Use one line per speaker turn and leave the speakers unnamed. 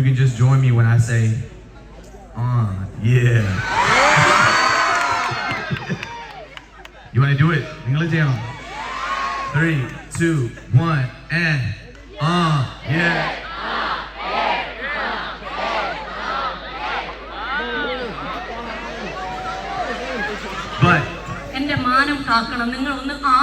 you can just join me when I say, yeah. You want to do it? English down. 3, 2, 1, and yeah. But
എന്റെ മാനം കാക്കണം. നിങ്ങൾ ഒന്ന് ആ